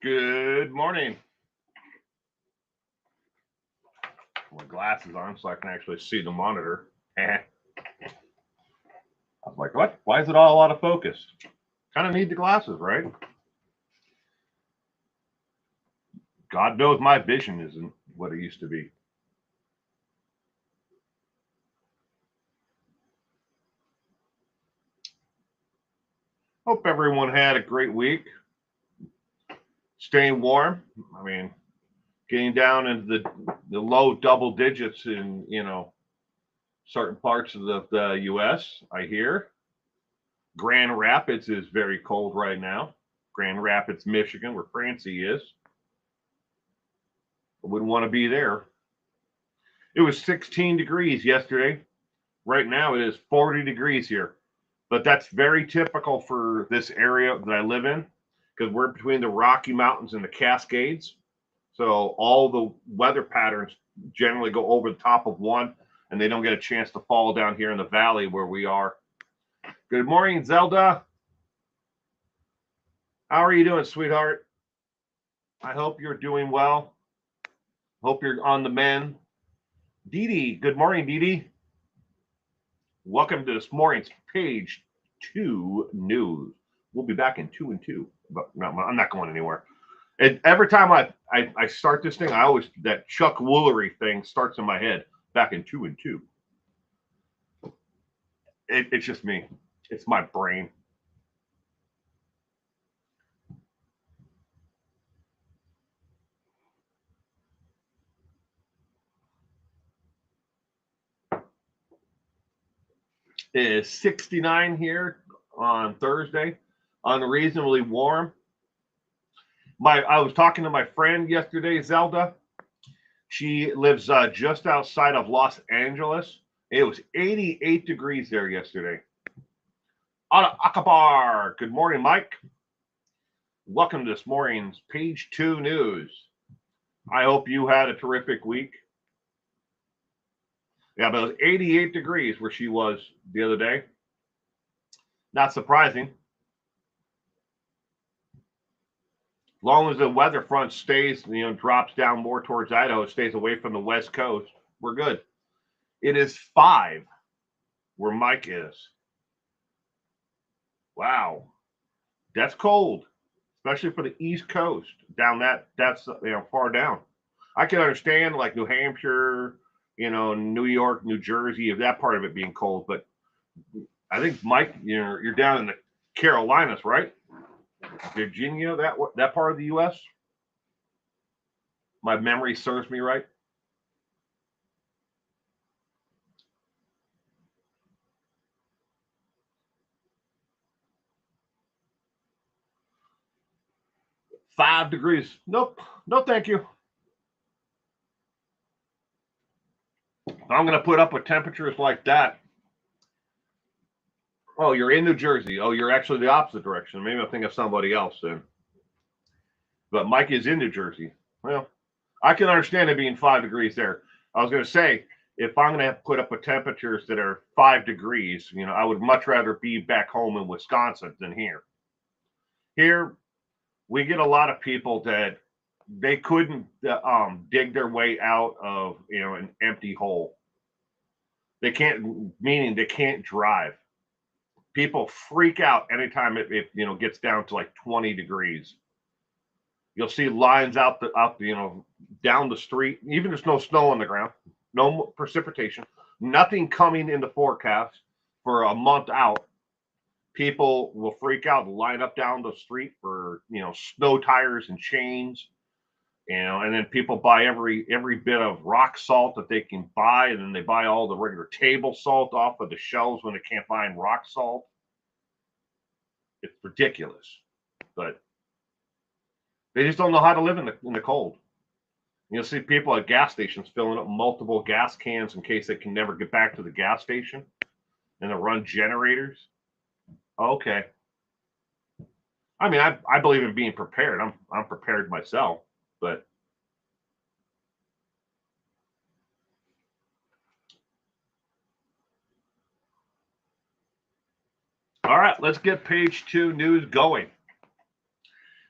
Good morning. My glasses on so I can actually see the monitor. I was like, what? Why is it all out of focus? Kind of need the glasses, right? God knows my vision isn't what it used to be. Hope everyone had a great week. Staying warm. I mean, getting down into the low double digits in, certain parts of the U.S., I hear. Grand Rapids is very cold right now. Grand Rapids, Michigan, where Francie is. I wouldn't want to be there. It was 16 degrees yesterday. Right now it is 40 degrees here. But that's very typical for this area that I live in because we're between the Rocky Mountains and the Cascades. So all the weather patterns generally go over the top of one and they don't get a chance to fall down here in the valley where we are. Good morning, Zelda. How are you doing, sweetheart? I hope you're doing well. Hope you're on the mend. Dee Dee, good morning, Dee Dee. Welcome to this morning's page 2 news. We'll be back in 2 and 2, but no, I'm not going anywhere. And every time I start this thing, I always, that Chuck Woolery thing starts in my head, back in 2 and 2. It's just me. It's my brain. It is 69 here on Thursday, unreasonably warm. I was talking to my friend yesterday, Zelda. She lives just outside of Los Angeles. It was 88 degrees there yesterday. Ana Akbar. Good morning, Mike. Welcome to this morning's page 2 news. I hope you had a terrific week. Yeah, but it was 88 degrees where she was the other day. Not surprising. As long as the weather front stays, drops down more towards Idaho, stays away from the West Coast, we're good. It is 5 where Mike is. Wow. That's cold, especially for the East Coast. That's far down. I can understand like New Hampshire, New York, New Jersey, of that part of it being cold, but I think Mike, you're down in the Carolinas, right? Virginia, that part of the U.S. My memory serves me right. $5 degrees. Nope. No, thank you. I'm going to put up with temperatures like that. Oh, you're in New Jersey. Oh, you're actually the opposite direction. Maybe I'm thinking of somebody else then. But Mike is in New Jersey. Well, I can understand it being 5 degrees there. I was going to say, if I'm going to have to put up with temperatures that are 5 degrees, I would much rather be back home in Wisconsin than here. Here, we get a lot of people that they couldn't dig their way out of an empty hole. They can't, meaning they can't drive. People freak out anytime it gets down to like 20 degrees. You'll see lines out down the street. Even there's no snow on the ground, no precipitation, nothing coming in the forecast for a month out. People will freak out and line up down the street for snow tires and chains, and then people buy every bit of rock salt that they can buy, and then they buy all the regular table salt off of the shelves when they can't find rock salt. It's ridiculous, but they just don't know how to live in the cold. You'll see people at gas stations filling up multiple gas cans in case they can never get back to the gas station, and they'll run generators. Okay. I mean, I believe in being prepared. I'm prepared myself, but all right, let's get page 2 news going.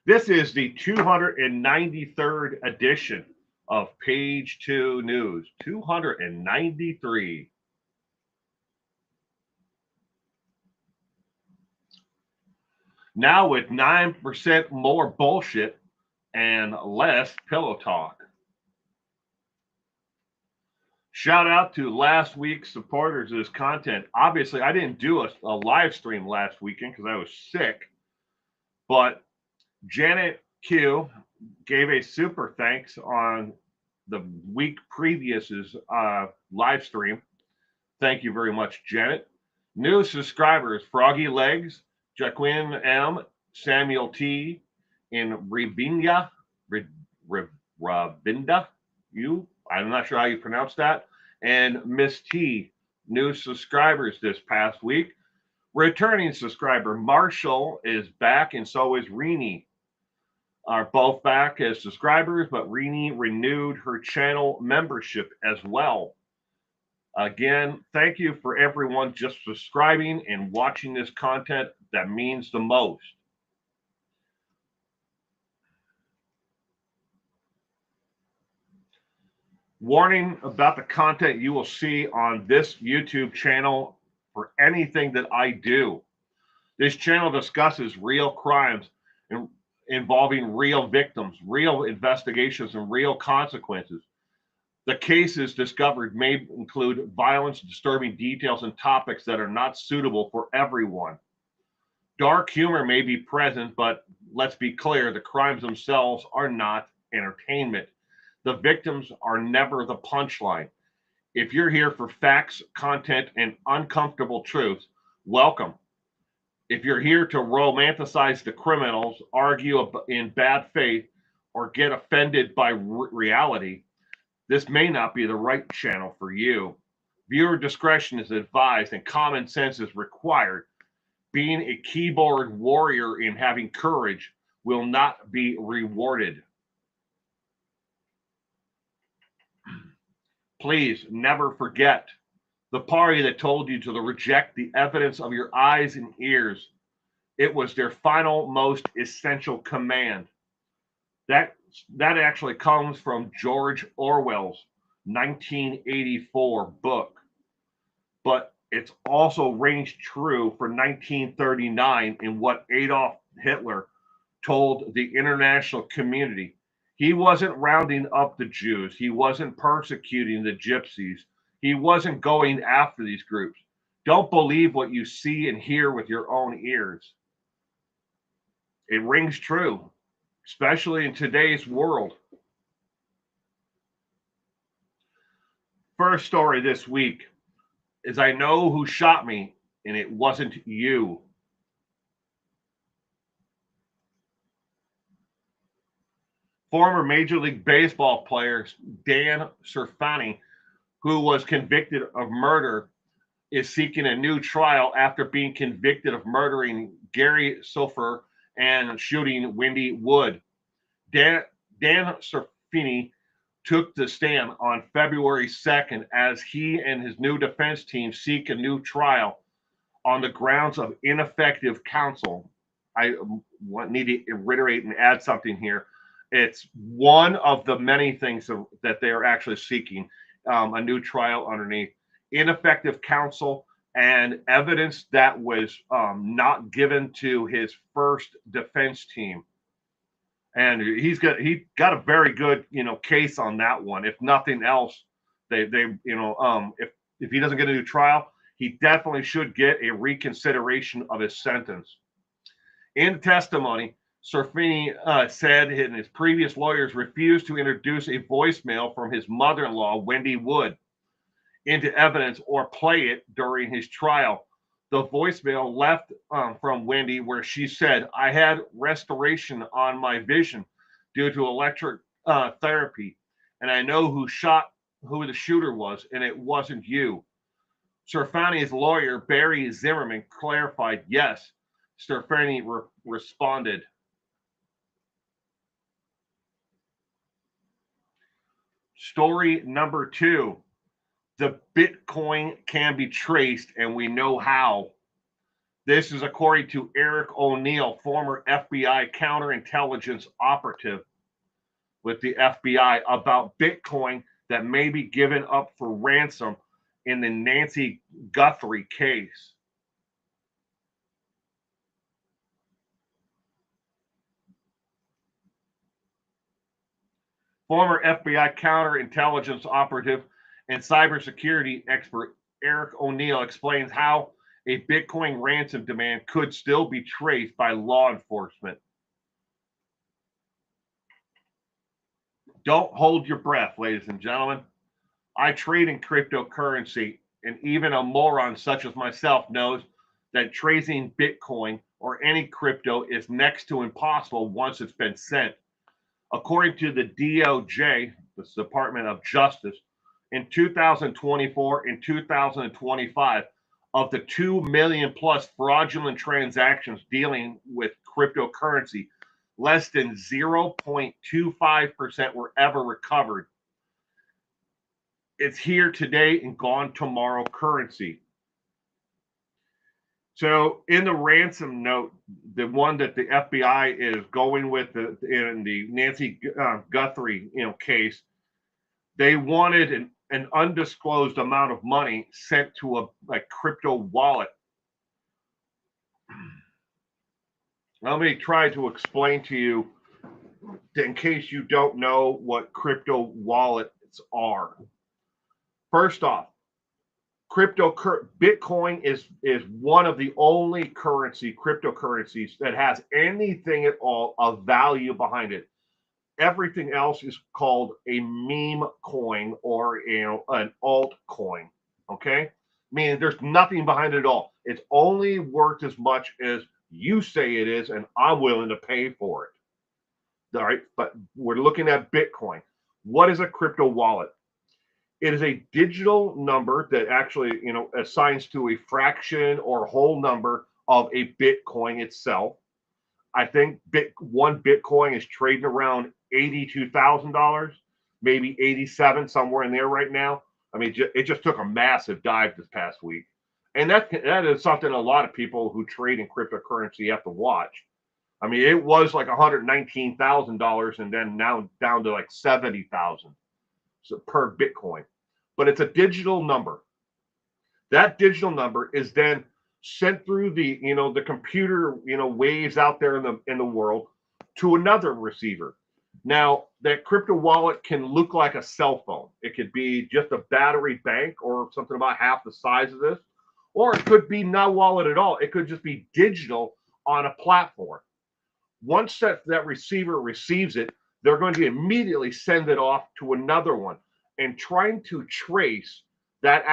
This is the 293rd edition of Page 2 News. 293. Now with 9% more bullshit and less pillow talk. Shout out to last week's supporters of this content. Obviously, I didn't do a live stream last weekend because I was sick, but Janet Q gave a super thanks on the week previous's live stream. Thank you very much, Janet. New subscribers: Froggy Legs, Jaquin M, Samuel T, and Ravinda. Ravinda, I'm not sure how you pronounce that. And Miss T, new subscribers this past week. Returning subscriber Marshall is back, and so is Rini. Are both back as subscribers, but Rini renewed her channel membership as well. Again, thank you for everyone just subscribing and watching this content. That means the most. Warning about the content you will see on this YouTube channel for anything that I do. This channel discusses real crimes involving real victims, real investigations, and real consequences. The cases discovered may include violence, disturbing details, and topics that are not suitable for everyone. Dark humor may be present, but let's be clear, the crimes themselves are not entertainment. The victims are never the punchline. If you're here for facts, content, and uncomfortable truths, welcome. If you're here to romanticize the criminals, argue in bad faith, or get offended by reality, this may not be the right channel for you. Viewer discretion is advised and common sense is required. Being a keyboard warrior and having courage will not be rewarded. Please never forget the party that told you to reject the evidence of your eyes and ears. It was their final, most essential command. That actually comes from George Orwell's 1984 book. But it's also rings true for 1939 in what Adolf Hitler told the international community. He wasn't rounding up the Jews. He wasn't persecuting the gypsies. He wasn't going after these groups. Don't believe what you see and hear with your own ears. It rings true, especially in today's world. First story this week is I know who shot me, and it wasn't you. Former Major League Baseball player Dan Cerfani, who was convicted of murder, is seeking a new trial after being convicted of murdering Gary Sulfur and shooting Wendy Wood. Dan Cerfini took the stand on February 2nd as he and his new defense team seek a new trial on the grounds of ineffective counsel. I need to reiterate and add something here. It's one of the many things that they are actually seeking a new trial underneath ineffective counsel and evidence that was not given to his first defense team. And he got a very good case on that one. If nothing else, if he doesn't get a new trial, he definitely should get a reconsideration of his sentence. In testimony, Cerfini said his previous lawyers refused to introduce a voicemail from his mother-in-law, Wendy Wood, into evidence or play it during his trial. The voicemail left from Wendy where she said, "I had restoration on my vision due to electric therapy, and I know who the shooter was, and it wasn't you." Cerfani's lawyer, Barry Zimmerman, clarified, yes. Cerfani responded. Story number 2. The Bitcoin can be traced, and we know how. This is according to Eric O'Neill, former FBI counterintelligence operative with the FBI, about Bitcoin that may be given up for ransom in the Nancy Guthrie case. Former FBI counterintelligence operative and cybersecurity expert Eric O'Neill explains how a Bitcoin ransom demand could still be traced by law enforcement. Don't hold your breath, ladies and gentlemen. I trade in cryptocurrency, and even a moron such as myself knows that tracing Bitcoin or any crypto is next to impossible once it's been sent. According to the DOJ, the Department of Justice, in 2024 and 2025, of the 2 million plus fraudulent transactions dealing with cryptocurrency, less than 0.25% were ever recovered. It's here today and gone tomorrow currency. So in the ransom note, the one that the FBI is going with in the Nancy Guthrie case, they wanted an undisclosed amount of money sent to a crypto wallet. Let me try to explain to you, in case you don't know what crypto wallets are. First off, Bitcoin is one of the only cryptocurrencies that has anything at all of value behind it. Everything else is called a meme coin or an altcoin. Okay, meaning there's nothing behind it at all. It's only worth as much as you say it is, and I'm willing to pay for it. All right, but we're looking at Bitcoin. What is a crypto wallet? It is a digital number that actually, assigns to a fraction or whole number of a Bitcoin itself. I think one Bitcoin is trading around $82,000, maybe 87, somewhere in there right now. I mean, it just took a massive dive this past week, and that is something a lot of people who trade in cryptocurrency have to watch. I mean, it was like $119,000, and then now down to like 70,000 per Bitcoin. But it's a digital number. That digital number is then sent through the the computer waves out there in the world to another receiver. Now that crypto wallet can look like a cell phone. It could be just a battery bank or something about half the size of this, or it could be no wallet at all. It could just be digital on a platform. Once that receiver receives it, they're going to immediately send it off to another one, and trying to trace that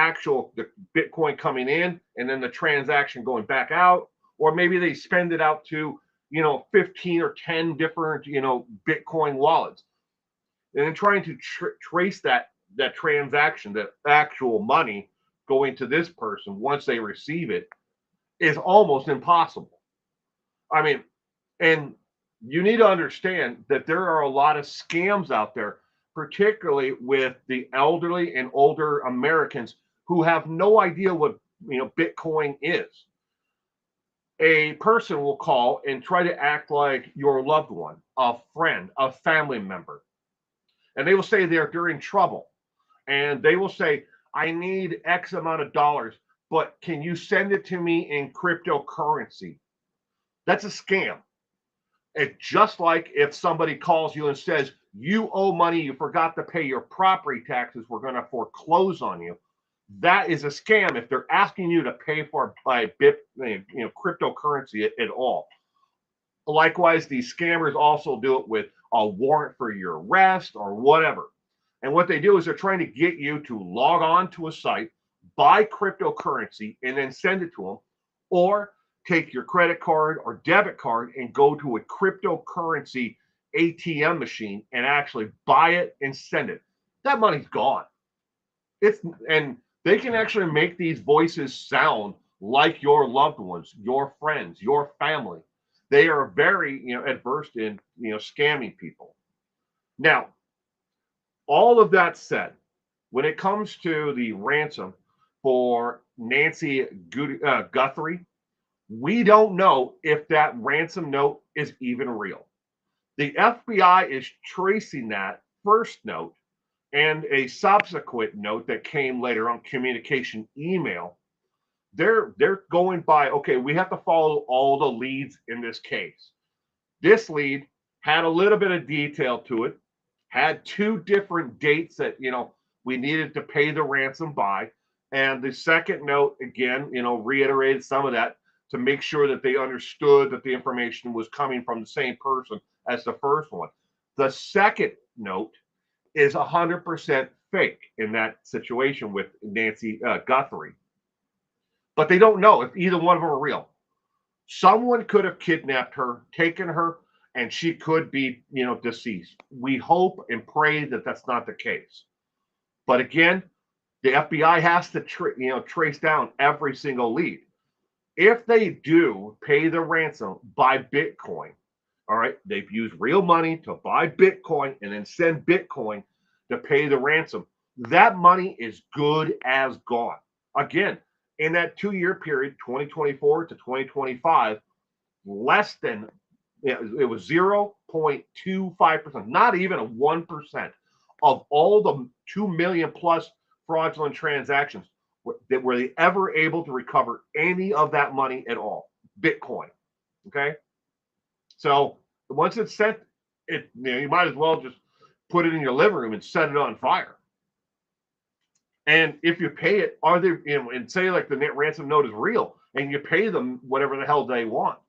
the Bitcoin coming in and then the transaction going back out, or maybe they spend it out to 15 or 10 different Bitcoin wallets, and then trying to trace that transaction, that actual money going to this person once they receive it, is almost impossible. I mean, and you need to understand that there are a lot of scams out there, particularly with the elderly and older Americans who have no idea what Bitcoin is. A person will call and try to act like your loved one, a friend, a family member, and they will say they're in trouble, and they will say, "I need X amount of dollars, but can you send it to me in cryptocurrency?" That's a scam. It's just like if somebody calls you and says, "You owe money, you forgot to pay your property taxes, we're going to foreclose on you." That is a scam if they're asking you to pay for cryptocurrency at all. Likewise, these scammers also do it with a warrant for your arrest or whatever. And what they do is they're trying to get you to log on to a site, buy cryptocurrency, and then send it to them, or take your credit card or debit card and go to a cryptocurrency ATM machine and actually buy it and send it. That money's gone. And they can actually make these voices sound like your loved ones, your friends, your family. They are very adverse in scamming people. Now, all of that said, when it comes to the ransom for Nancy Guthrie, We don't know if that ransom note is even real. The FBI is tracing that first note and a subsequent note that came later on, communication email. They're going by, okay, we have to follow all the leads in this case. This lead had a little bit of detail to it, had two different dates that, we needed to pay the ransom by. And the second note, again, reiterated some of that to make sure that they understood that the information was coming from the same person as the first one. The second note is 100% fake in that situation with Nancy Guthrie. But they don't know if either one of them are real. Someone could have kidnapped her, taken her, and she could be, deceased. We hope and pray that that's not the case. But again, the FBI has to, trace down every single lead. If they do pay the ransom by Bitcoin, all right, they've used real money to buy Bitcoin and then send Bitcoin to pay the ransom. That money is good as gone. Again, in that 2-year period, 2024 to 2025, less than, it was 0.25%, not even a 1% of all the 2 million plus fraudulent transactions were they ever able to recover any of that money at all. Bitcoin. Okay. So once it's sent, you might as well just put it in your living room and set it on fire. And if you pay it, are they, and say like the net ransom note is real and you pay them whatever the hell they want,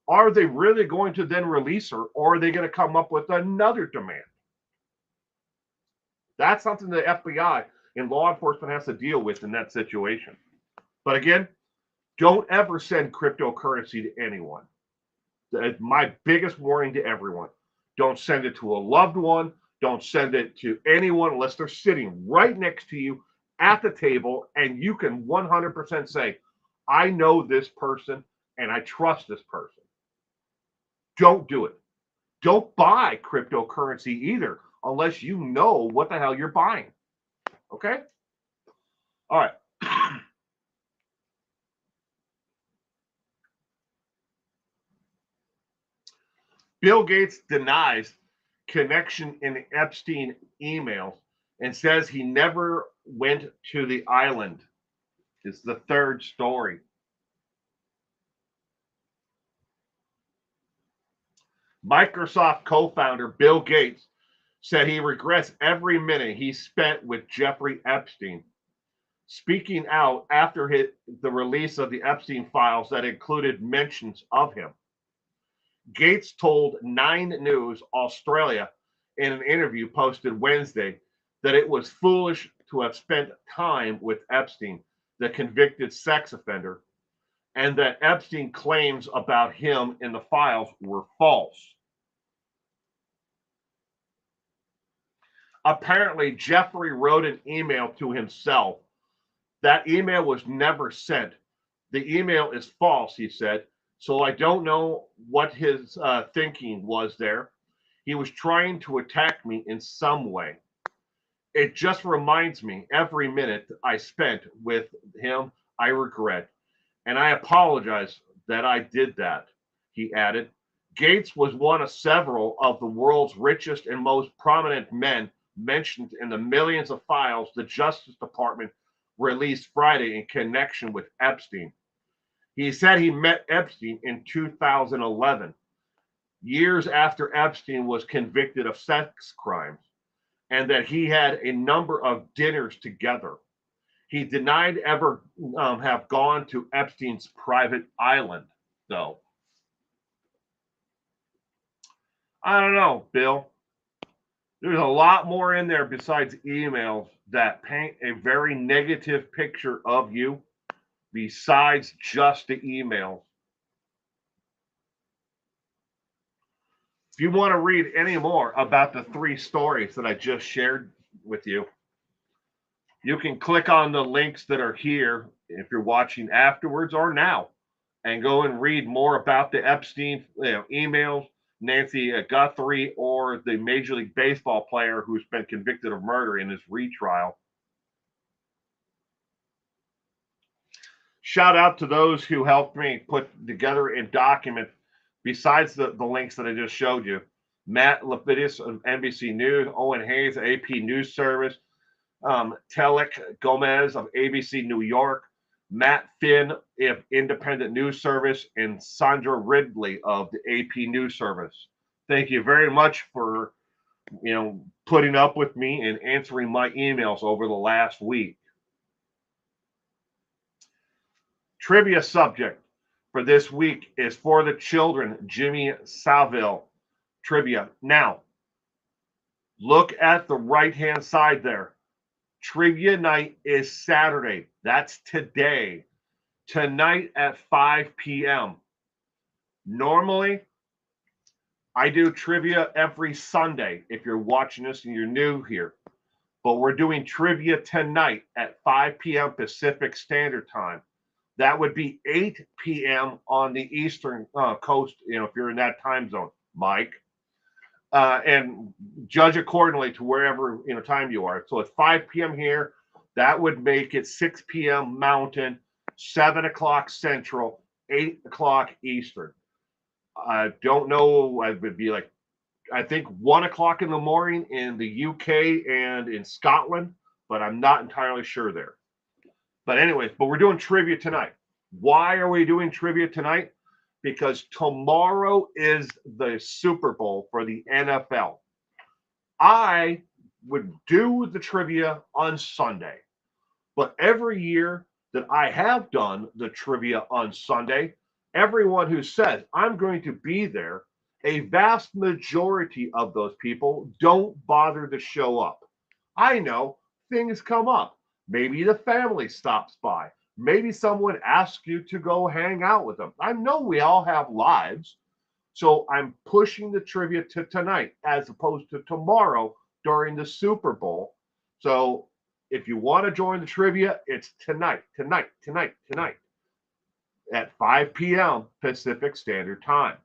are they really going to then release her, or are they going to come up with another demand? That's something the FBI and law enforcement has to deal with in that situation. But again, don't ever send cryptocurrency to anyone. That's my biggest warning to everyone. Don't send it to a loved one. Don't send it to anyone unless they're sitting right next to you at the table and you can 100% say, I know this person and I trust this person. Don't do it. Don't buy cryptocurrency either unless you know what the hell you're buying. Okay? All right. Bill Gates denies connection in the Epstein emails and says he never went to the island. It's the third story. Microsoft co-founder Bill Gates said he regrets every minute he spent with Jeffrey Epstein, speaking out after the release of the Epstein files that included mentions of him. Gates told 9 News Australia in an interview posted Wednesday that it was foolish to have spent time with Epstein, the convicted sex offender, and that Epstein claims about him in the files were false. Apparently, Jeffrey wrote an email to himself. That email was never sent. The email is false, he said. So I don't know what his thinking was there. He was trying to attack me in some way. It just reminds me every minute I spent with him, I regret. And I apologize that I did that, he added. Gates was one of several of the world's richest and most prominent men mentioned in the millions of files the Justice Department released Friday in connection with Epstein. He said he met Epstein in 2011, years after Epstein was convicted of sex crimes, and that he had a number of dinners together. He denied ever have gone to Epstein's private island, though. I don't know, Bill. There's a lot more in there besides emails that paint a very negative picture of you besides just the emails. If you want to read any more about the 3 stories that I just shared with you, you can click on the links that are here if you're watching afterwards or now and go and read more about the Epstein emails, Nancy Guthrie, or the Major League Baseball player who's been convicted of murder in his retrial. shout out to those who helped me put together a document besides the links that I just showed you. Matt Lapidus of NBC News, Owen Hayes, AP News Service, Telek Gomez of ABC New York, Matt Finn of Independent News Service, and Sandra Ridley of the AP News Service. Thank you very much for putting up with me and answering my emails over the last week. Trivia subject for this week is For the Children, Jimmy Savile trivia. Now, look at the right-hand side there. Trivia night is Saturday. That's today. Tonight at 5 p.m. Normally, I do trivia every Sunday if you're watching this and you're new here. But we're doing trivia tonight at 5 p.m. Pacific Standard Time. That would be 8 p.m. on the Eastern Coast, if you're in that time zone, Mike. And judge accordingly to wherever time you are. So at 5 p.m. here, that would make it 6 p.m. Mountain, 7 o'clock Central, 8 o'clock Eastern. I don't know. It would be like, I think 1 o'clock in the morning in the UK and in Scotland, but I'm not entirely sure there. But anyways, we're doing trivia tonight. Why are we doing trivia tonight? Because tomorrow is the Super Bowl for the NFL. I would do the trivia on Sunday, but every year that I have done the trivia on Sunday, everyone who says I'm going to be there, a vast majority of those people don't bother to show up. I know things come up. Maybe the family stops by. Maybe someone asks you to go hang out with them. I know we all have lives. So I'm pushing the trivia to tonight as opposed to tomorrow during the Super Bowl. So if you want to join the trivia, it's tonight at 5 p.m. Pacific Standard Time.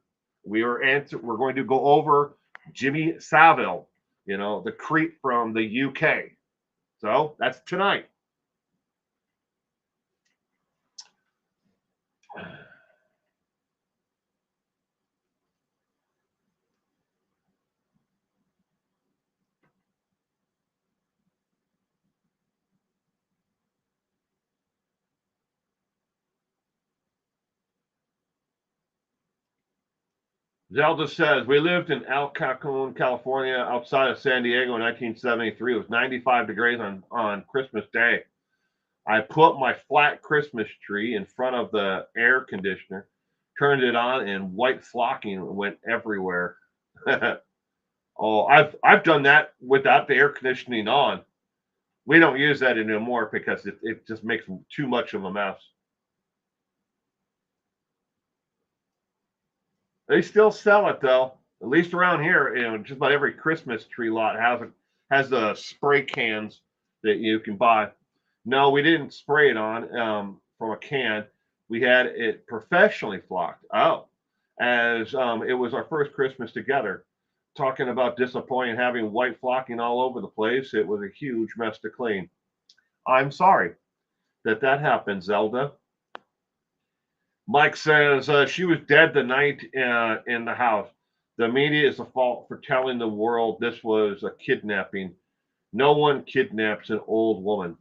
We're going to go over Jimmy Savile, the creep from the UK. So that's tonight. Zelda says, we lived in El Cancun, California, outside of San Diego in 1973. It was 95 degrees on Christmas Day. I put my flat Christmas tree in front of the air conditioner, turned it on, and white flocking went everywhere. Oh, I've done that without the air conditioning on. We don't use that anymore because it just makes too much of a mess. They still sell it though. At least around here, just about every Christmas tree lot has the spray cans that you can buy. No, we didn't spray it on from a can. We had it professionally flocked. Oh, as it was our first Christmas together. Talking about disappointing, having white flocking all over the place. It was a huge mess to clean. I'm sorry that happened, Zelda. Mike says she was dead the night in the house. The media is the fault for telling the world this was a kidnapping. No one kidnaps an old woman.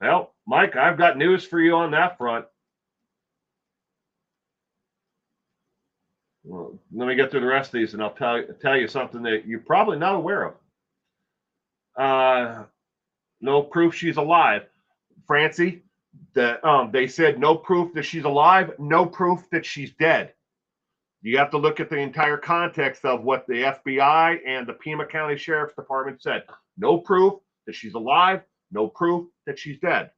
Well, Mike, I've got news for you on that front. Well, let me get through the rest of these, and I'll tell you something that you're probably not aware of. No proof she's alive, Francie. They said no proof that she's alive, no proof that she's dead. You have to look at the entire context of what the FBI and the Pima County Sheriff's Department said. No proof that she's alive, no proof that she's dead.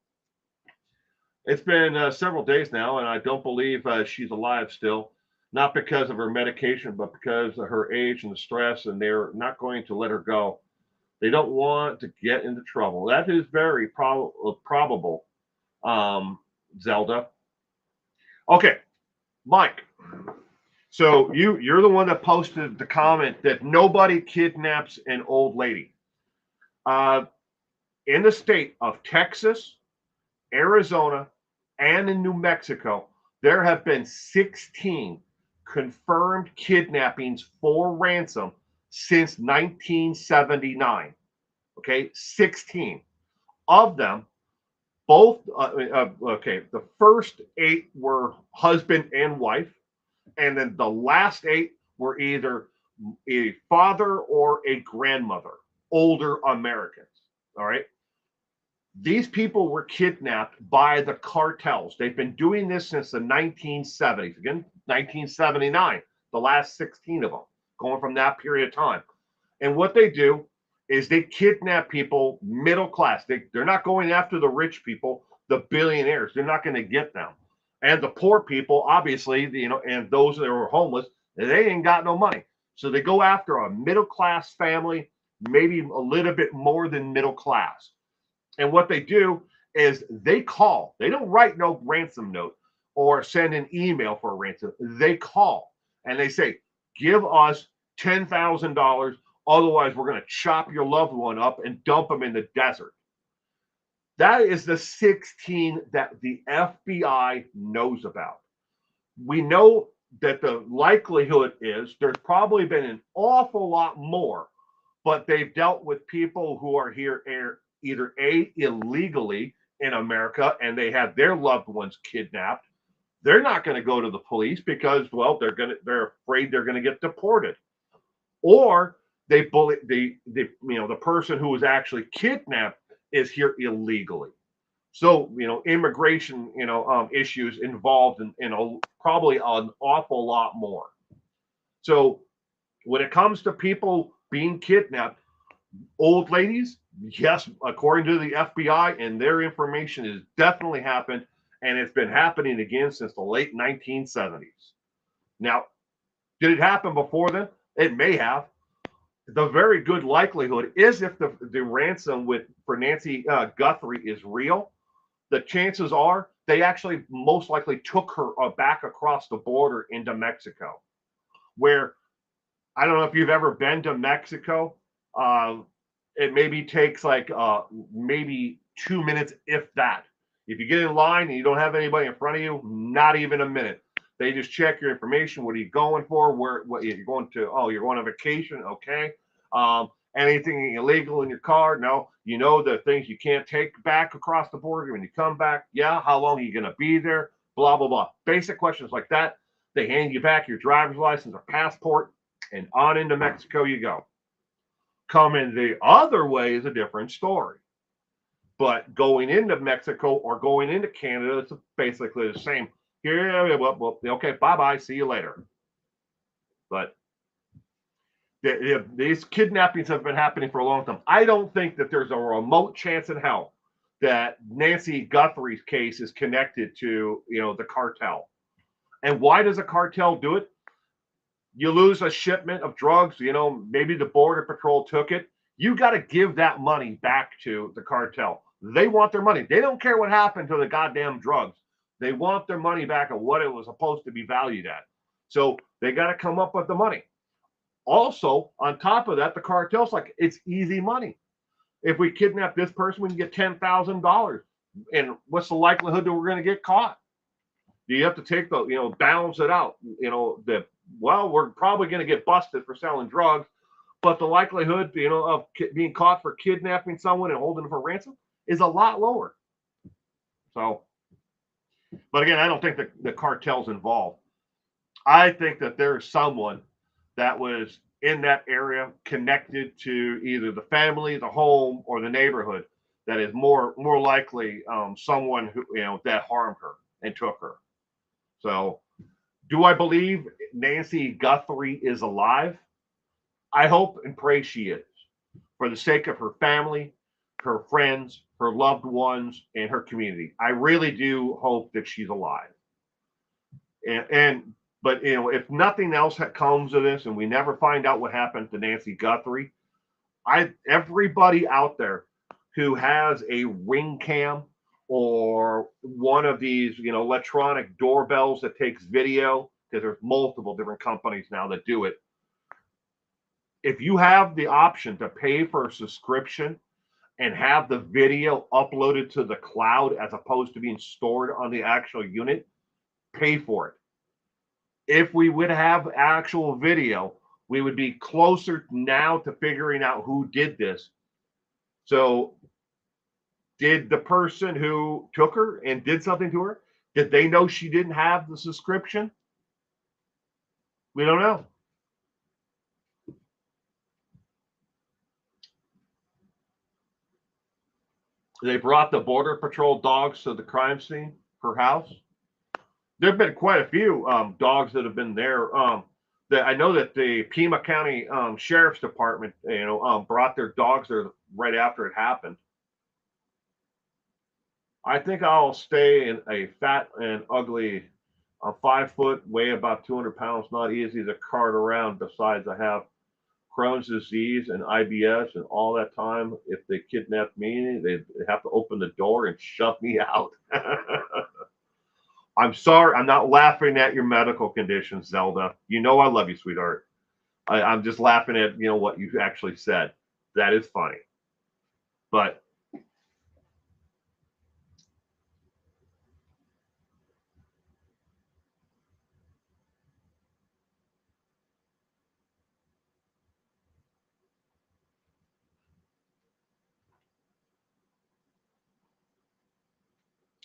It's been several days now, and I don't believe she's alive still. Not because of her medication, but because of her age and the stress, and they're not going to let her go. They don't want to get into trouble. That is very probable, Zelda. Okay, Mike. So you're the one that posted the comment that nobody kidnaps an old lady. In the state of Texas, Arizona, and in New Mexico, there have been 16 confirmed kidnappings for ransom since 1979. Okay, 16 of them. Both, okay, the first 8 were husband and wife, and then the last 8 were either a father or a grandmother, older Americans. All right. These people were kidnapped by the cartels. They've been doing this since the 1970s. Again, 1979, the last 16 of them, going from that period of time. And what they do is they kidnap people middle class. They're not going after the rich people, the billionaires. They're not going to get them. And the poor people, obviously, and those that are homeless, they ain't got no money. So they go after a middle class family, maybe a little bit more than middle class. And what they do is they call. They don't write no ransom note or send an email for a ransom. They call and they say, give us $10,000. Otherwise, we're going to chop your loved one up and dump them in the desert. That is the 16 that the FBI knows about. We know that the likelihood is there's probably been an awful lot more, but they've dealt with people who are here either illegally in America and they have their loved ones kidnapped. They're not going to go to the police because, well, they're afraid they're going to get deported, or they bully the person who was actually kidnapped is here illegally. So immigration issues involved in probably an awful lot more. So when it comes to people being kidnapped, old ladies, yes, according to the FBI and their information, has definitely happened, and it's been happening again since the late 1970s. Now, did it happen before then? It may have. The very good likelihood is if the ransom for Nancy Guthrie is real, the chances are they actually most likely took her back across the border into Mexico, where I don't know if you've ever been to Mexico. It maybe takes like maybe 2 minutes, if that. If you get in line and you don't have anybody in front of you, not even a minute. They just check your information. What are you going for? What you're going to? Oh, you're going on vacation. Okay. Anything illegal in your car? No. You know the things you can't take back across the border when you come back. Yeah. How long are you going to be there? Blah, blah, blah. Basic questions like that. They hand you back your driver's license or passport, and on into Mexico you go. Coming the other way is a different story. But going into Mexico or going into Canada, it's basically the same. Here, well, okay, bye-bye, see you later. But these kidnappings have been happening for a long time. I don't think that there's a remote chance in hell that Nancy Guthrie's case is connected to, the cartel. And why does a cartel do it? You lose a shipment of drugs, maybe the Border Patrol took it. You got to give that money back to the cartel. They want their money. They don't care what happened to the goddamn drugs. They want their money back at what it was supposed to be valued at. So they got to come up with the money. Also, on top of that, the cartel's like, it's easy money. If we kidnap this person, we can get $10,000. And what's the likelihood that we're going to get caught? You have to take the, balance it out. We're probably going to get busted for selling drugs, but the likelihood, of being caught for kidnapping someone and holding them for ransom is a lot lower. So, but again, I don't think the cartel's involved. I think that there's someone that was in that area connected to either the family, the home, or the neighborhood that is more likely someone who that harmed her and took her. So, do I believe Nancy Guthrie is alive? I hope and pray she is, for the sake of her family, her friends, her loved ones, and her community. I really do hope that she's alive. But if nothing else comes of this, and we never find out what happened to Nancy Guthrie, everybody out there who has a Ring Cam or one of these, electronic doorbells that takes video, because there's multiple different companies now that do it. If you have the option to pay for a subscription and have the video uploaded to the cloud as opposed to being stored on the actual unit, pay for it. If we would have actual video, we would be closer now to figuring out who did this. So, did the person who took her and did something to her, did they know she didn't have the subscription? We don't know. They brought the Border Patrol dogs to the crime scene, her house. There have been quite a few dogs that have been there. That I know that the Pima County Sheriff's Department, brought their dogs there right after it happened. I think I'll stay in a fat and ugly. I'm 5 foot, weigh about 200 pounds, not easy to cart around. Besides, I have Crohn's disease and IBS, and all that time, if they kidnap me, they have to open the door and shove me out. I'm sorry, I'm not laughing at your medical conditions, Zelda. You know I love you, sweetheart. I'm just laughing at what you actually said. That is funny, but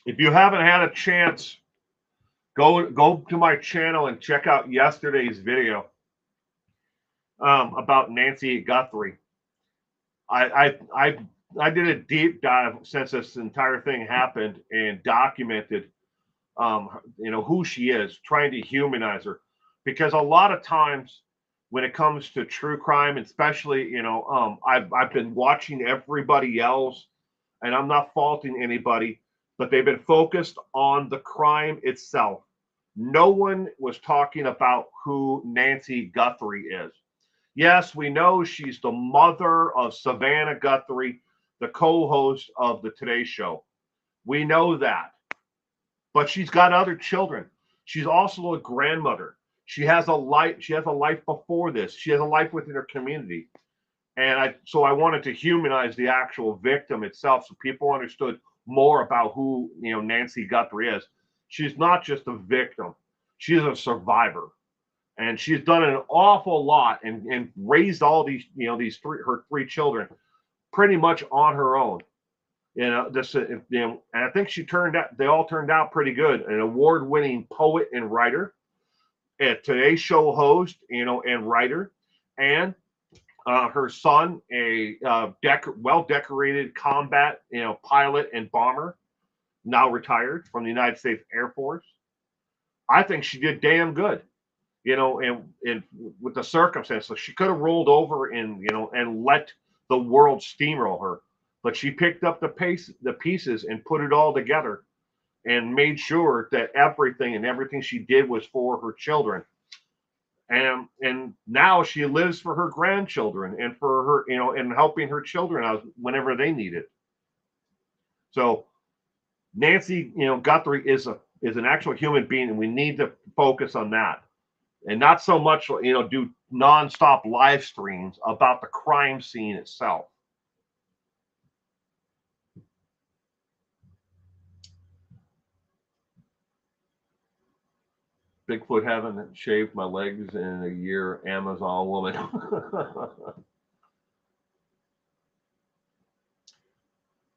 if you haven't had a chance, go to my channel and check out yesterday's video about Nancy Guthrie. I did a deep dive since this entire thing happened and documented who she is, trying to humanize her, because a lot of times when it comes to true crime, especially I've been watching everybody else, and I'm not faulting anybody, but they've been focused on the crime itself. No one was talking about who Nancy Guthrie is. Yes, we know she's the mother of Savannah Guthrie, the co-host of the Today Show. We know that. But she's got other children. She's also a grandmother. She has a life before this. She has a life within her community. And I wanted to humanize the actual victim itself so people understood more about who Nancy Guthrie is. She's not just a victim. She's a survivor. And she's done an awful lot and raised all these her three children pretty much on her own. And I think they all turned out pretty good. An award-winning poet and writer, a Today Show host, and writer, and her son, a well-decorated combat, pilot and bomber, now retired from the United States Air Force. I think she did damn good, and with the circumstances. So she could have rolled over and let the world steamroll her. But she picked up the pieces and put it all together and made sure that everything she did was for her children. And now she lives for her grandchildren and for her, and helping her children out whenever they need it. So Nancy, Guthrie is an actual human being, and we need to focus on that. And not so much, do nonstop live streams about the crime scene itself. Bigfoot haven't shaved my legs in a year, Amazon woman.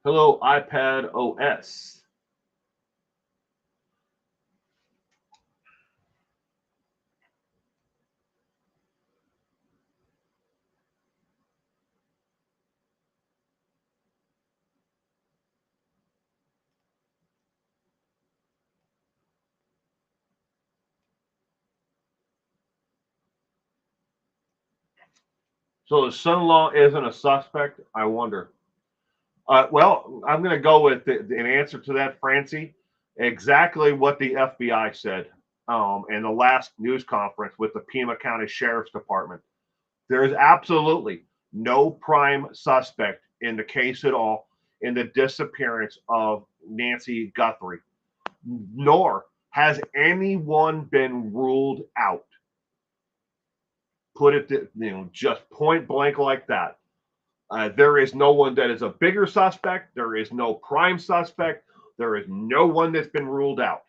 Hello, iPad OS. So the son-in-law isn't a suspect? I wonder. Well, I'm going to go with an answer to that, Francie. Exactly what the FBI said in the last news conference with the Pima County Sheriff's Department. There is absolutely no prime suspect in the case at all in the disappearance of Nancy Guthrie, nor has anyone been ruled out. Put it, just point blank like that. There is no one that is a bigger suspect. There is no prime suspect. There is no one that's been ruled out.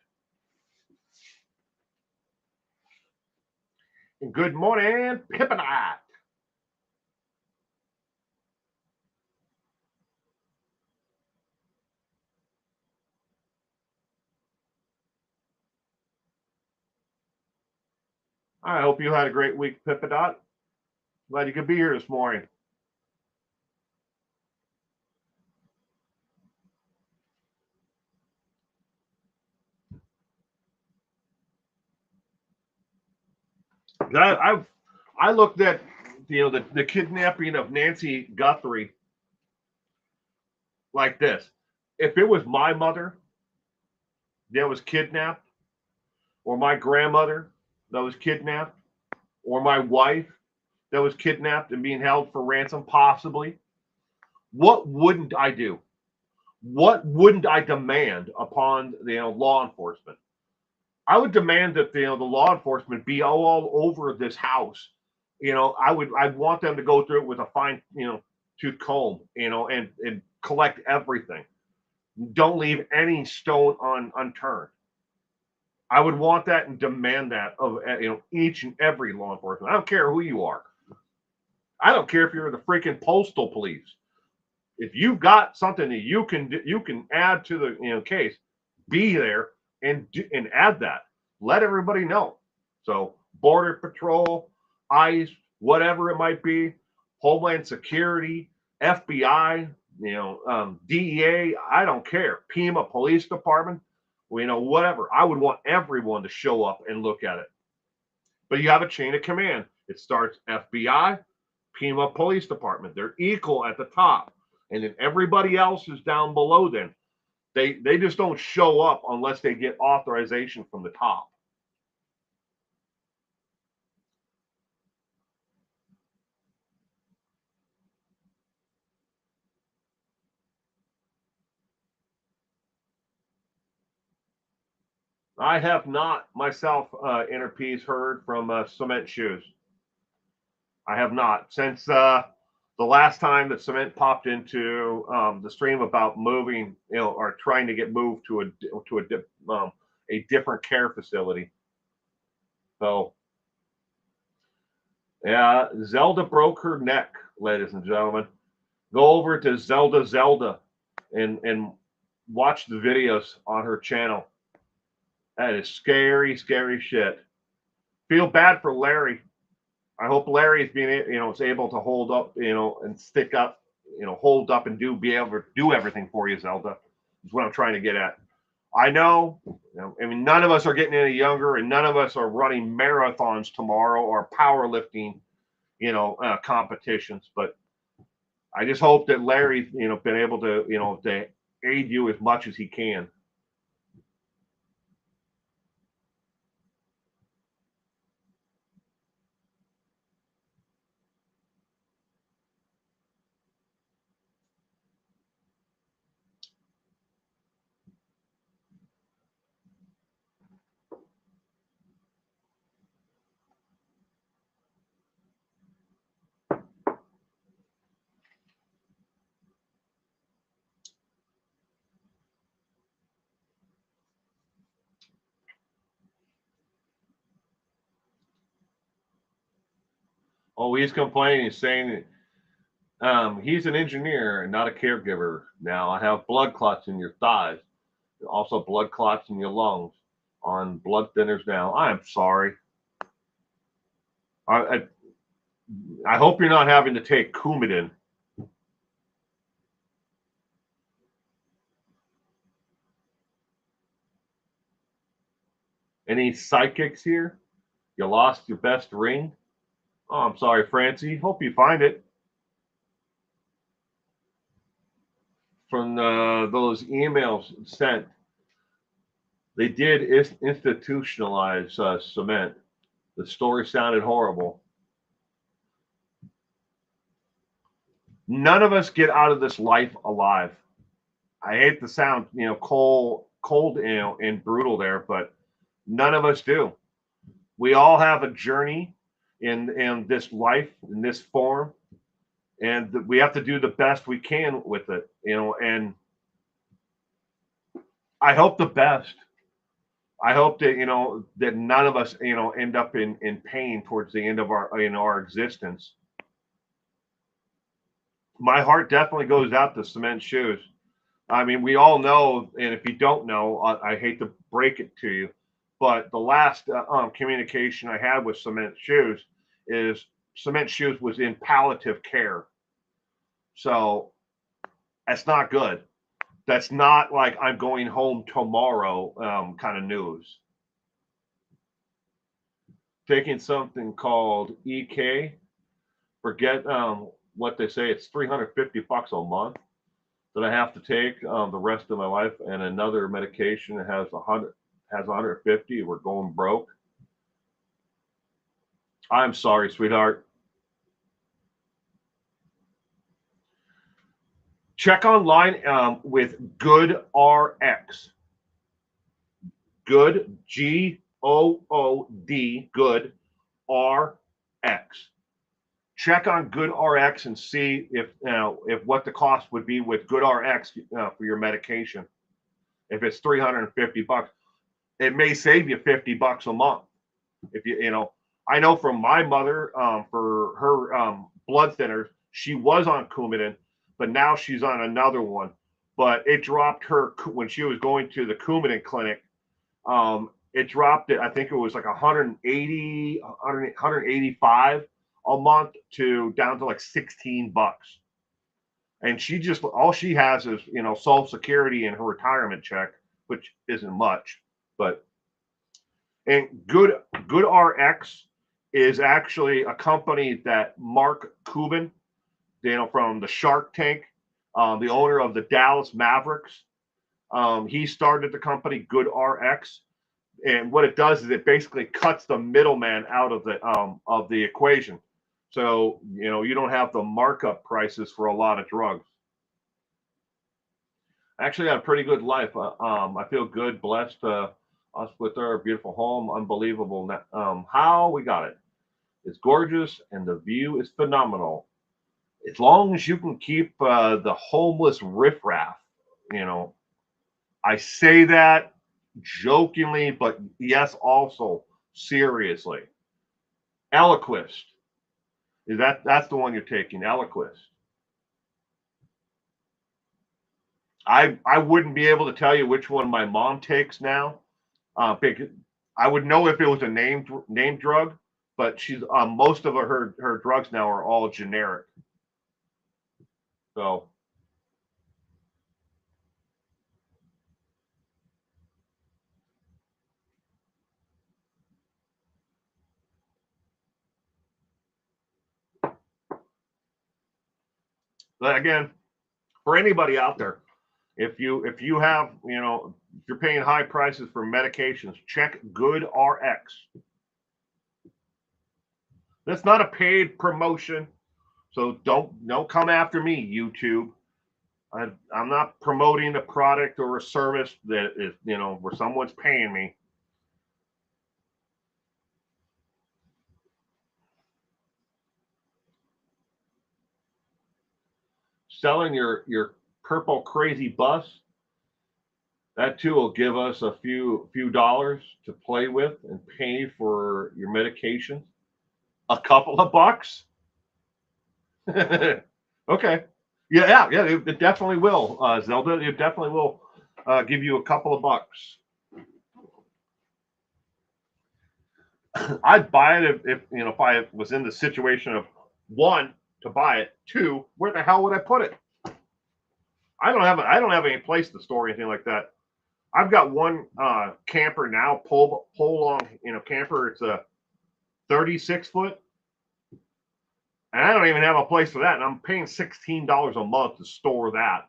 Good morning, Pippinite. I hope you had a great week, Pippinite. Glad you could be here this morning. I looked at the kidnapping of Nancy Guthrie like this. If it was my mother that was kidnapped, or my grandmother that was kidnapped, or my wife that was kidnapped and being held for ransom, possibly, what wouldn't I do? What wouldn't I demand upon law enforcement? I would demand that the law enforcement be all over this house. I'd want them to go through it with a fine tooth comb, and collect everything. Don't leave any stone unturned. I would want that and demand that of each and every law enforcement. I don't care who you are. I don't care if you're the freaking postal police. If you've got something that you can add to the case, be there and add that. Let everybody know. So Border Patrol, ICE, whatever it might be, Homeland Security, FBI, DEA, I don't care. Pima Police Department, whatever. I would want everyone to show up and look at it. But you have a chain of command. It starts FBI, Pima Police Department. They're equal at the top. And then everybody else is down below them. They just don't show up unless they get authorization from the top. I have not myself, Interpeace, heard from Cement Shoes. I have not since the last time that Cement popped into the stream about moving, or trying to get moved to a different care facility. So, yeah, Zelda broke her neck, ladies and gentlemen. Go over to Zelda and watch the videos on her channel. That is scary, scary shit. Feel bad for Larry. I hope Larry is is able to hold up, and stick up, hold up and be able to do everything for you, Zelda. Is what I'm trying to get at. I know, I mean, none of us are getting any younger, and none of us are running marathons tomorrow or powerlifting, competitions. But I just hope that Larry's, been able to aid you as much as he can. Oh, he's complaining. He's saying he's an engineer and not a caregiver. Now I have blood clots in your thighs, also blood clots in your lungs, on blood thinners now. I am sorry. I I hope you're not having to take Coumadin. Any psychics here? You lost your best ring? Oh, I'm sorry, Francie. Hope you find it. From those emails sent, they did institutionalize Cement. The story sounded horrible. None of us get out of this life alive. I hate the sound, cold, and brutal there, but none of us do. We all have a journey in this life, in this form, and we have to do the best we can with it, and I hope the best. I hope that that none of us end up in pain towards the end of our existence. My heart definitely goes out to Cement Shoes. I mean, we all know, and if you don't know, I hate to break it to you, but the last communication I had with Cement Shoes is Cement Shoes was in palliative care. So that's not good. That's not like I'm going home tomorrow kind of news. Taking something called EK, forget what they say, it's $350 a month that I have to take the rest of my life, and another medication that has 150. We're going broke. I'm sorry, sweetheart. Check online with Good RX. Good GOOD Good RX. Check on Good RX and see if what the cost would be with Good RX for your medication. If it's $350, it may save you $50 a month. If I know from my mother for her blood thinners, she was on Coumadin, but now she's on another one. But it dropped her when she was going to the Coumadin clinic. It dropped it. I think it was like 185 a month to down to like $16. And she just all she has is Social Security and her retirement check, which isn't much. But and Good RX is actually a company that Mark Cuban, from the Shark Tank, the owner of the Dallas Mavericks, he started the company Good RX. And what it does is it basically cuts the middleman out of the equation. So you don't have the markup prices for a lot of drugs. I actually had a pretty good life. I feel good, blessed. Us with our beautiful home, unbelievable. How we got it. It's gorgeous, and the view is phenomenal. As long as you can keep the homeless riffraff, I say that jokingly, but yes, also seriously. Eliquist. That's the one you're taking, Eliquist. I wouldn't be able to tell you which one my mom takes now. Because I would know if it was a name drug, but she's most of her drugs now are all generic. So but again, for anybody out there, if you have if you're paying high prices for medications, check Good RX. That's not a paid promotion, so don't come after me, YouTube. I'm not promoting a product or a service that is where someone's paying me. Selling your purple crazy bus, that too will give us a few dollars to play with and pay for your medications. A couple of bucks. Okay. Yeah. It definitely will, Zelda. It definitely will give you a couple of bucks. I'd buy it if I was in the situation of one to buy it, two, where the hell would I put it? I don't have any place to store anything like that. I've got one camper now, pull long camper. It's a 36-foot, and I don't even have a place for that. And I'm paying $16 a month to store that.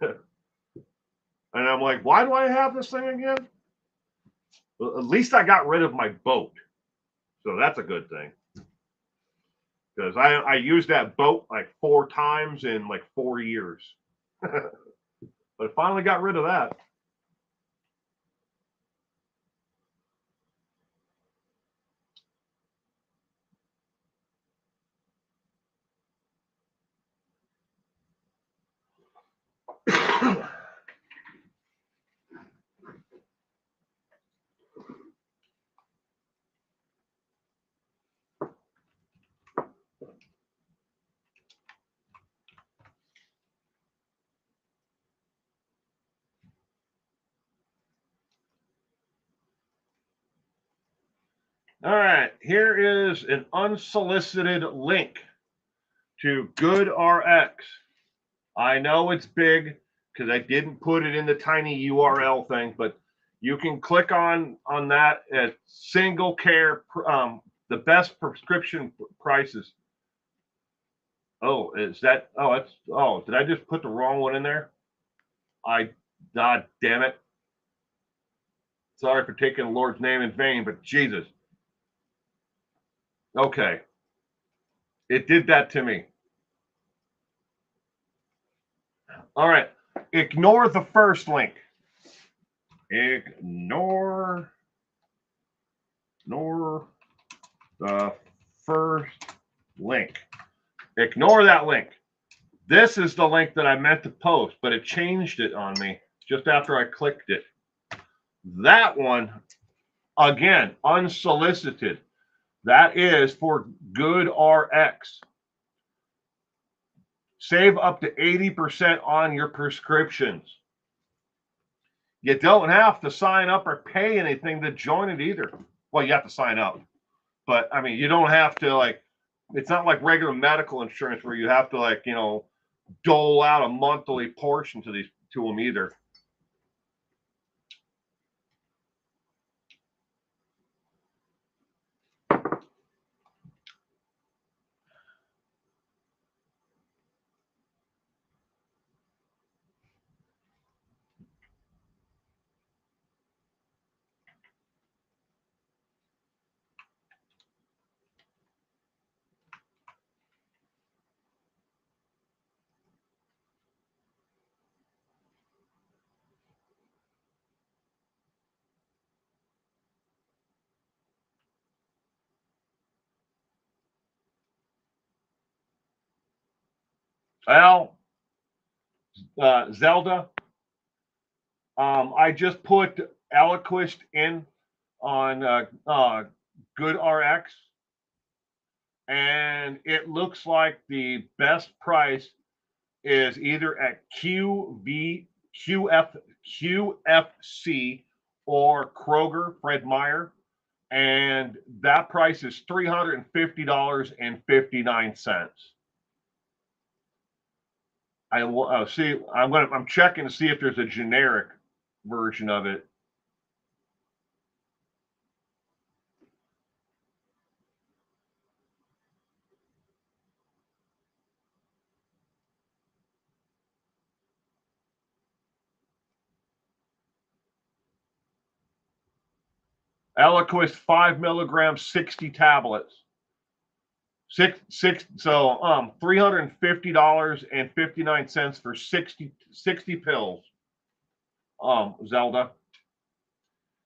And I'm like, why do I have this thing again? Well, at least I got rid of my boat, so that's a good thing. Because I used that boat like 4 times in like 4 years. But I finally got rid of that. All right, here is an unsolicited link to GoodRx. I know it's big because I didn't put it in the tiny URL thing, but you can click on that at single care, the best prescription prices. Oh, is that? Oh, it's. Oh, did I just put the wrong one in there? God damn it. Sorry for taking the Lord's name in vain, but Jesus. Okay. It did that to me. All right. Ignore the first link. Ignore the first link. Ignore that link. This is the link that I meant to post, but it changed it on me just after I clicked it. That one, again, unsolicited. That is for GoodRx. Save up to 80% on your prescriptions. You don't have to sign up or pay anything to join it either. Well, you have to sign up, but I mean, you don't have to, like, it's not like regular medical insurance where you have to, like, dole out a monthly portion to them either. Well, Zelda, I just put Eliquist in on GoodRx, and it looks like the best price is either at QFC or Kroger, Fred Meyer, and that price is $350.59. I will see. I'm checking to see if there's a generic version of it. Eliquis 5 milligrams, 60 tablets. So $350.59 for 60 pills. Zelda.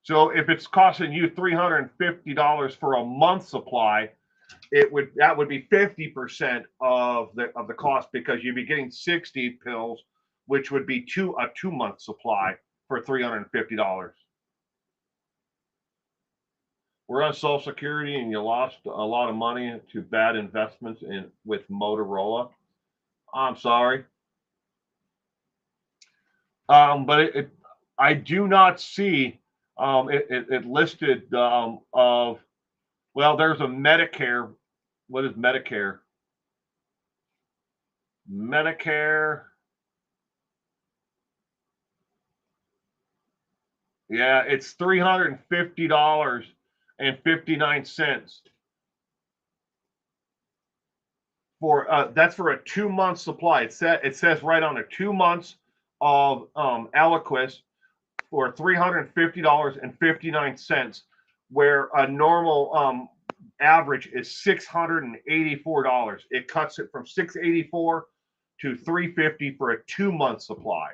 So if it's costing you $350 for a month supply, that would be 50% of the cost, because you'd be getting 60 pills, which would be a 2-month supply for $350. We're on Social Security and you lost a lot of money to bad investments with Motorola. I'm sorry. But I do not see it listed of, well, there's a Medicare. What is Medicare? Medicare. Yeah, it's $350.59 for that's for a 2-month supply. It says right on it, 2 months of Eliquis for $350.59, where a normal average is $684. It cuts it from $684 to $350 for a 2-month supply.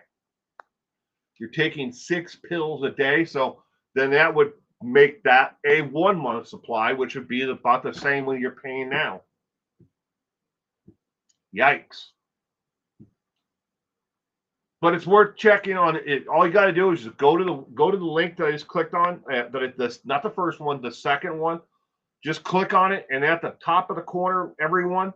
You're taking 6 pills a day, so then that would make that a 1-month supply, which would be about the same when you're paying now. Yikes. But it's worth checking on it. All you got to do is just go to the link that I just clicked on. Not the first one, the second one. Just click on it, and at the top of the corner, everyone,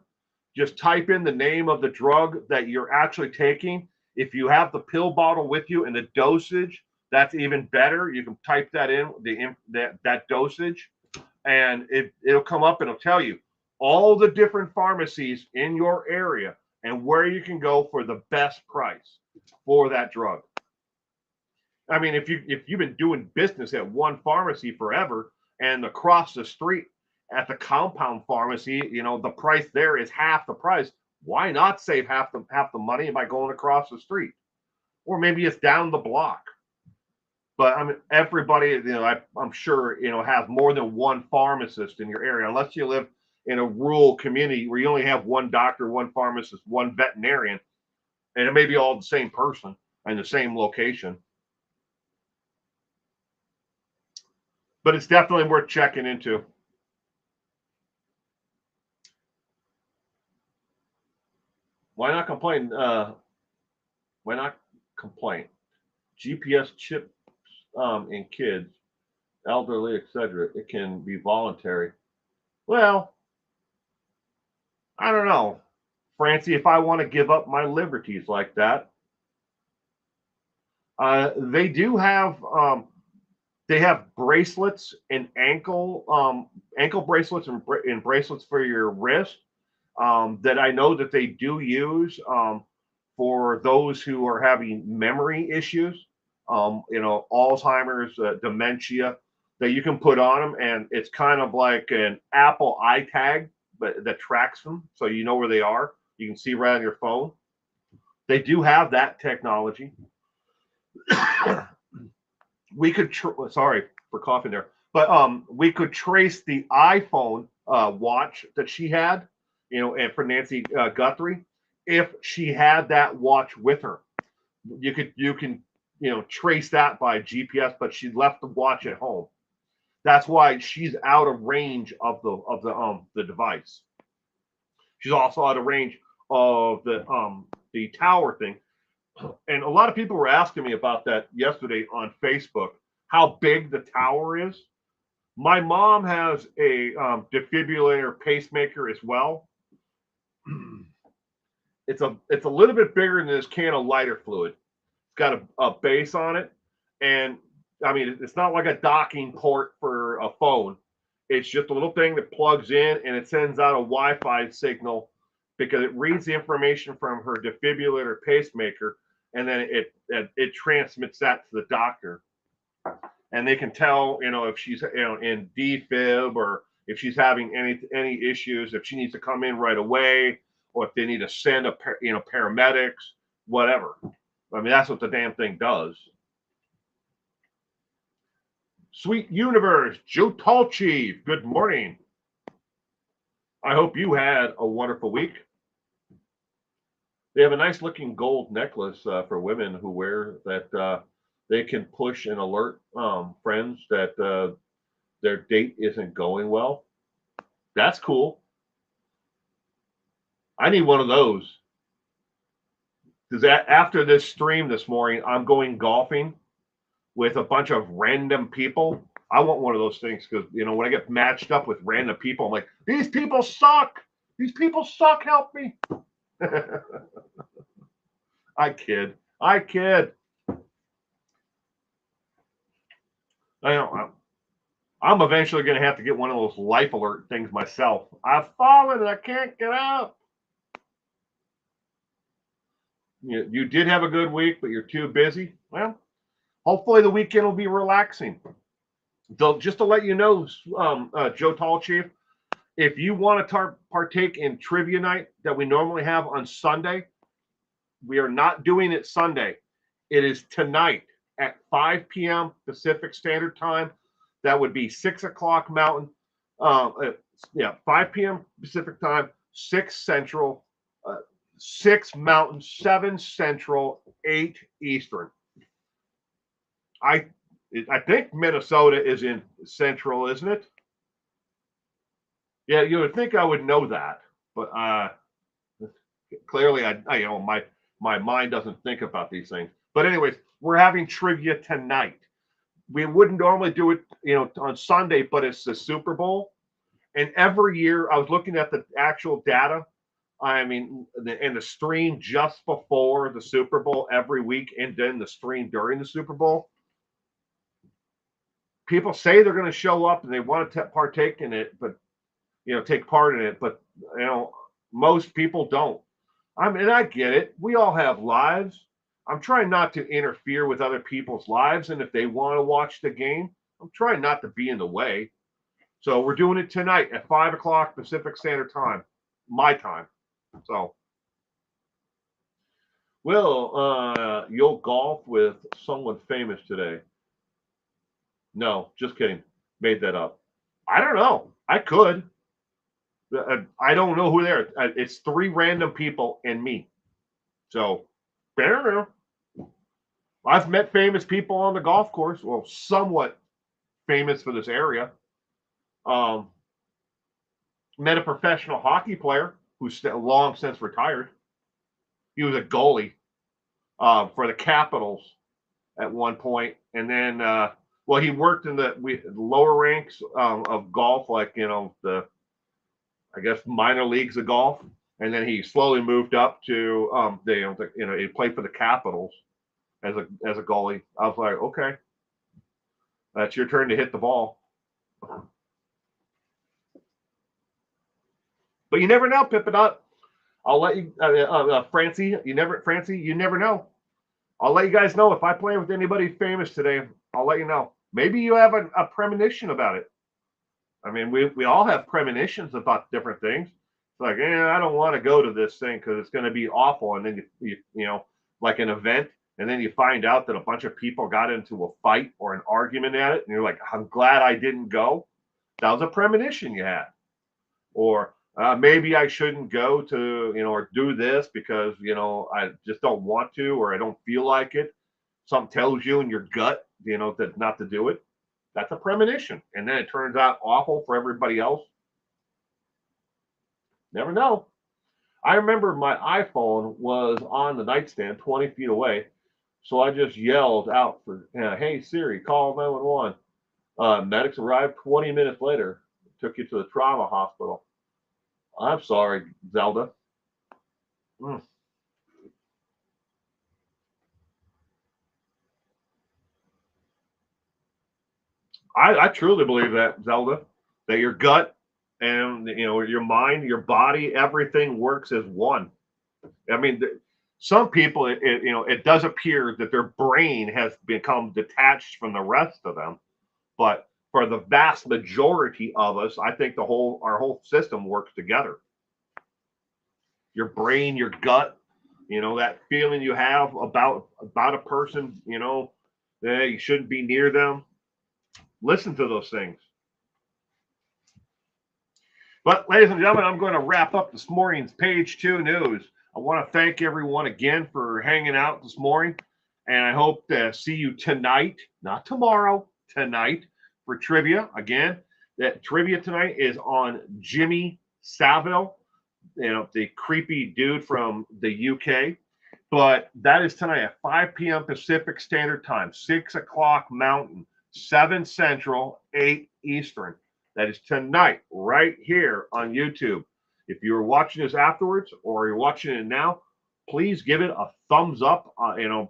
just type in the name of the drug that you're actually taking. If you have the pill bottle with you and the dosage, that's even better. You can type that in, that dosage, and it'll come up and it'll tell you all the different pharmacies in your area and where you can go for the best price for that drug. I mean, if you've been doing business at one pharmacy forever and across the street at the compound pharmacy, the price there is half the price. Why not save half the money by going across the street? Or maybe it's down the block. But I mean, everybody, I'm sure, has more than one pharmacist in your area, unless you live in a rural community where you only have one doctor, one pharmacist, one veterinarian, and it may be all the same person in the same location. But it's definitely worth checking into. Why not complain? Why not complain? GPS chips in kids, elderly, etc. It can be voluntary. Well, I don't know, Francie. If I want to give up my liberties like that, they do have. They have bracelets and ankle bracelets and bracelets for your wrist that I know that they do use for those who are having memory issues, Alzheimer's, dementia, that you can put on them, and it's kind of like an Apple iTag, but that tracks them, so you know where they are. You can see right on your phone. They do have that technology. We could sorry for coughing there, but we could trace the iPhone watch that she had, and for Nancy Guthrie, if she had that watch with her, you can trace that by GPS, but she left the watch at home. That's why she's out of range of the device. She's also out of range of the tower thing. And a lot of people were asking me about that yesterday on Facebook, how big the tower is. My mom has a defibrillator pacemaker as well. It's a little bit bigger than this can of lighter fluid. It's got a base on it, and I mean, it's not like a docking port for a phone. It's just a little thing that plugs in and it sends out a Wi-Fi signal because it reads the information from her defibrillator pacemaker, and then it transmits that to the doctor, and they can tell if she's in defib, or if she's having any issues, if she needs to come in right away, or if they need to send paramedics, whatever. I mean, that's what the damn thing does. Sweet Universe, Joe Tallchief, good morning. I hope you had a wonderful week. They have a nice looking gold necklace for women who wear that. They can push and alert friends that their date isn't going well. That's cool. I need one of those. Because after this stream this morning, I'm going golfing with a bunch of random people. I want one of those things because, when I get matched up with random people, I'm like, these people suck. These people suck. Help me. I kid. I'm eventually going to have to get one of those life alert things myself. I've fallen and I can't get up. You did have a good week, but you're too busy. Well, hopefully the weekend will be relaxing. Just to let you know, Joe Tallchief, if you want to partake in trivia night that we normally have on Sunday, we are not doing it Sunday. It is tonight at 5 p.m. Pacific Standard Time. That would be 6 o'clock Mountain. 5 p.m. Pacific Time, 6 Central, 6 Mountain, 7 Central, 8 Eastern. I think Minnesota is in Central, isn't it? Yeah, you would think I would know that, but clearly my mind doesn't think about these things. But anyways, we're having trivia tonight. We wouldn't normally do it, on Sunday, but it's the Super Bowl, and every year I was looking at the actual data. I mean, the stream just before the Super Bowl every week, and then the stream during the Super Bowl. people say they're going to show up and they want to partake in it, but take part in it, but most people don't. I mean, I get it. We all have lives. I'm trying not to interfere with other people's lives, and if they want to watch the game, I'm trying not to be in the way. So we're doing it tonight at 5 o'clock Pacific Standard Time, my time. So, you'll golf with someone famous today. No, just kidding. Made that up. I don't know. I could. I don't know who they are. It's 3 random people and me. So, I don't know. I've met famous people on the golf course. Well, somewhat famous for this area. Met a professional hockey player who's long since retired. He was a goalie for the Capitals at one point, and then he worked in the lower ranks of golf, like the minor leagues of golf, and then he slowly moved up to he played for the Capitals as a goalie. I was like, okay, that's your turn to hit the ball. But you never know, Pippin. I'll let you, Francie. You never know. I'll let you guys know if I play with anybody famous today. I'll let you know. Maybe you have a premonition about it. I mean, we all have premonitions about different things. It's like, I don't want to go to this thing because it's going to be awful. And then you like an event, and then you find out that a bunch of people got into a fight or an argument at it, and you're like, I'm glad I didn't go. That was a premonition you had. Or maybe I shouldn't go to, or do this because, I just don't want to, or I don't feel like it. Something tells you in your gut, that not to do it. That's a premonition. And then it turns out awful for everybody else. Never know. I remember my iPhone was on the nightstand 20 feet away. So I just yelled out for, hey, Siri, call 911. Medics arrived 20 minutes later, took you to the trauma hospital. I'm sorry, Zelda. I truly believe that, Zelda, that your gut and your mind, your body, everything works as one. I mean, some people, it does appear that their brain has become detached from the rest of them, but for the vast majority of us, I think our whole system works together. Your brain, your gut, that feeling you have about a person, that you shouldn't be near them. Listen to those things. But, ladies and gentlemen, I'm going to wrap up this morning's Page 2 news. I want to thank everyone again for hanging out this morning, and I hope to see you tonight, not tomorrow, tonight, for trivia. Again, that trivia tonight is on Jimmy Savile, the creepy dude from the UK. But that is tonight at 5 p.m. Pacific Standard Time, 6 o'clock Mountain, 7 Central, 8 Eastern. That is tonight, right here on YouTube. If you're watching this afterwards or you're watching it now, please give it a thumbs up,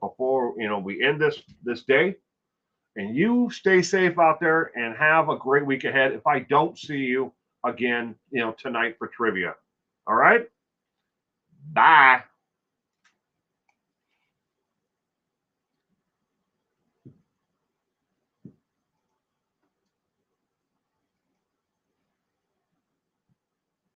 before, we end this day. And you stay safe out there and have a great week ahead. If I don't see you again, tonight for trivia. All right? Bye.